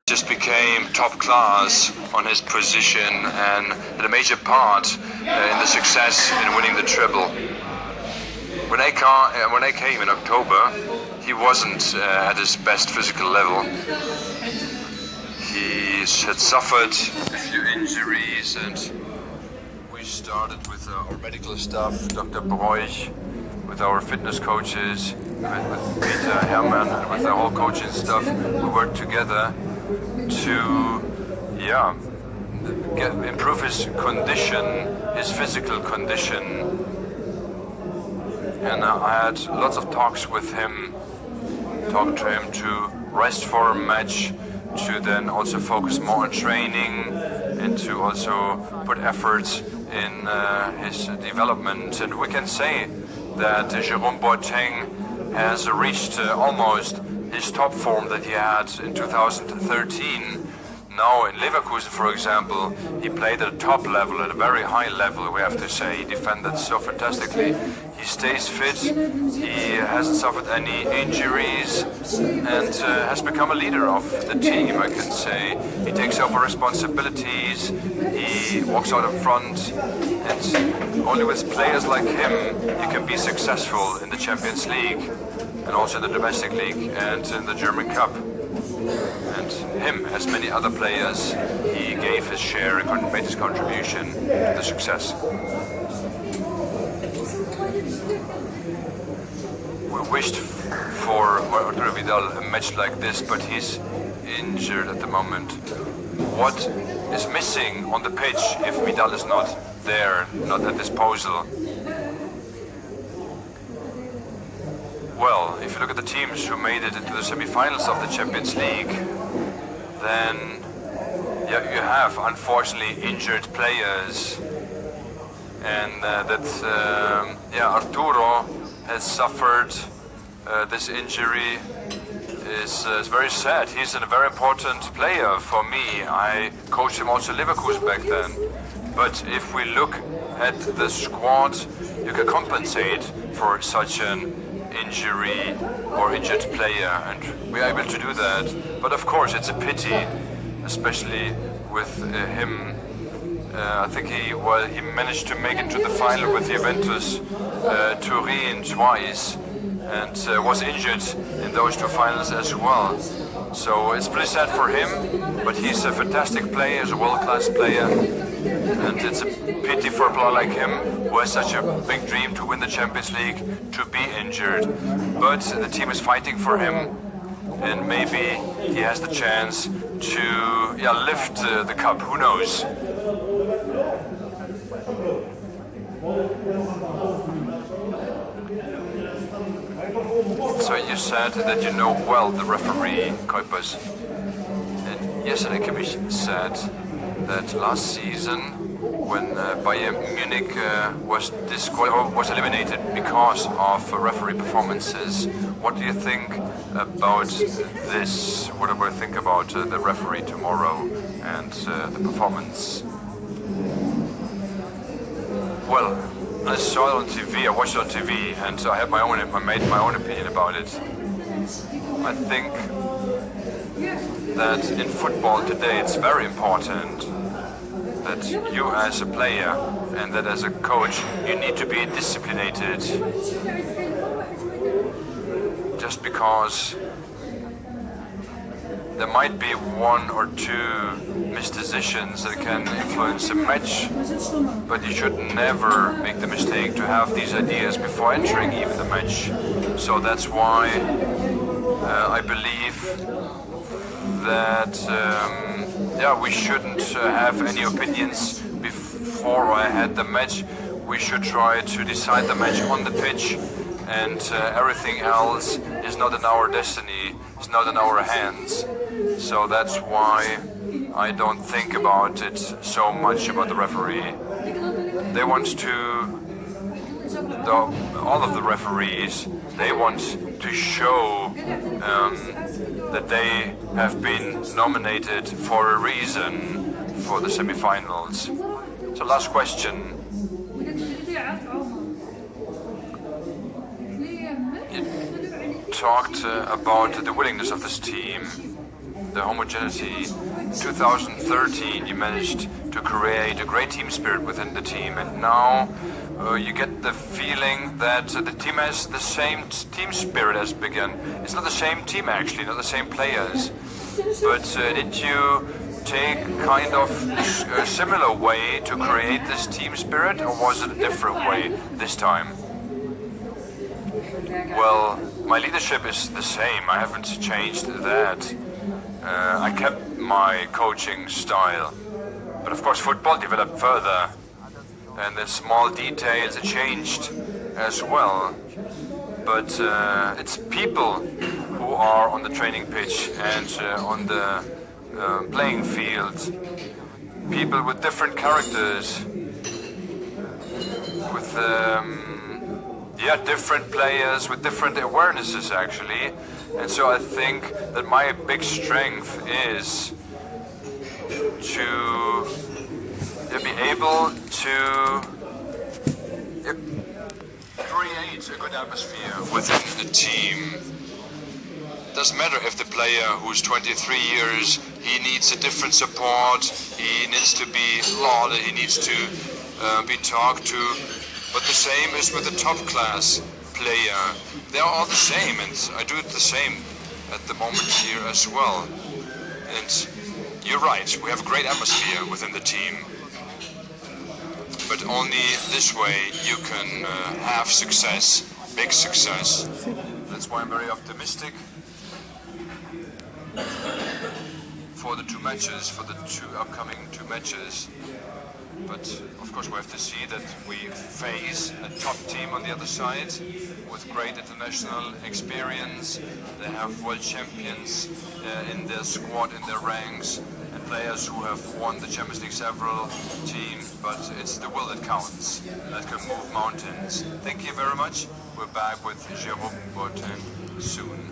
just became top class on his position and had a major part in the success in winning the treble. When I came in October, he wasn't at his best physical level. He had suffered a few injuries, and we started with our medical staff, Dr. Broich, with our fitness coaches, with Peter Hermann, and with the whole coaching staff. We worked together to improve his condition, his physical condition. And I had lots of talks with him, talked to him to rest for a match, to then also focus more on training, and to also put efforts in his development. And we can say that Jerome Boateng has reached almost his top form that he had in 2013. Now in Leverkusen, for example, he played at a top level, at a very high level, we have to say. He defended so fantastically. He stays fit, he hasn't suffered any injuries, and has become a leader of the team, I can say. He takes over responsibilities, he walks out in front, and only with players like him you can be successful in the Champions League, and also in the domestic league and in the German Cup. And him, as many other players, he gave his share and made his contribution to the success. We wished for Arturo Vidal a match like this, but he's injured at the moment. What is missing on the pitch if Vidal is not there, not at disposal? Well, if you look at the teams who made it into the semi-finals of the Champions League, then you have unfortunately injured players, and Arturo has suffered this injury. Is very sad. He's a very important player for me. I coached him also in Leverkusen back then. But if we look at the squad, you can compensate for such an injury or injured player, and we are able to do that. But of course it's a pity, especially with him. I think he managed to make it to the final with Juventus Turin twice, and was injured in those two finals as well. So it's pretty sad for him, but he's a fantastic player, he's a world-class player, and it's a pity for a player like him, who has such a big dream to win the Champions League, to be injured. But the team is fighting for him, and maybe he has the chance to lift the cup, who knows. So you said that you know well the referee, Kuipers. And yesterday Kimmich said that last season, when Bayern Munich was eliminated because of referee performances, what do you think about this? What do you think about the referee tomorrow and the performance? Well, I saw it on TV, I watched it on TV, and I had I made my own opinion about it. I think that in football today it's very important that you as a player and that as a coach, you need to be disciplined. Just because there might be one or two missed decisions that can influence a match, but you should never make the mistake to have these ideas before entering even the match. So that's why I believe that we shouldn't have any opinions before or ahead the match. We should try to decide the match on the pitch, and everything else is not in our destiny, it's not in our hands. So that's why I don't think about it so much about the referee. They want to, all of the referees, they want to show that they have been nominated for a reason for the semi-finals. So last question. You talked about the willingness of this team. the homogeneity. In 2013 you managed to create a great team spirit within the team, and now you get the feeling that the team has the same team spirit as begun. It's not the same team actually, not the same players. But did you take kind of a similar way to create this team spirit, or was it a different way this time? Well, my leadership is the same. I haven't changed that. I kept my coaching style. But of course football developed further, and the small details changed as well. But it's people who are on the training pitch and on the playing field. People with different characters, with different players with different awarenesses actually. And so I think that my big strength is to be able to create a good atmosphere within the team. Doesn't matter if the player who's 23 years, he needs a different support, he needs to be lauded, he needs to be talked to. But the same is with the top class player. They're all the same, and I do it the same at the moment here as well. And you're right, we have a great atmosphere within the team. But only this way you can have success, big success. That's why I'm very optimistic for the upcoming two matches. But of course we have to see that we face a top team on the other side with great international experience. They have world champions in their squad, in their ranks, and players who have won the Champions League several teams. But it's the will that counts, that can move mountains. Thank you very much. We're back with Jerome Boateng soon.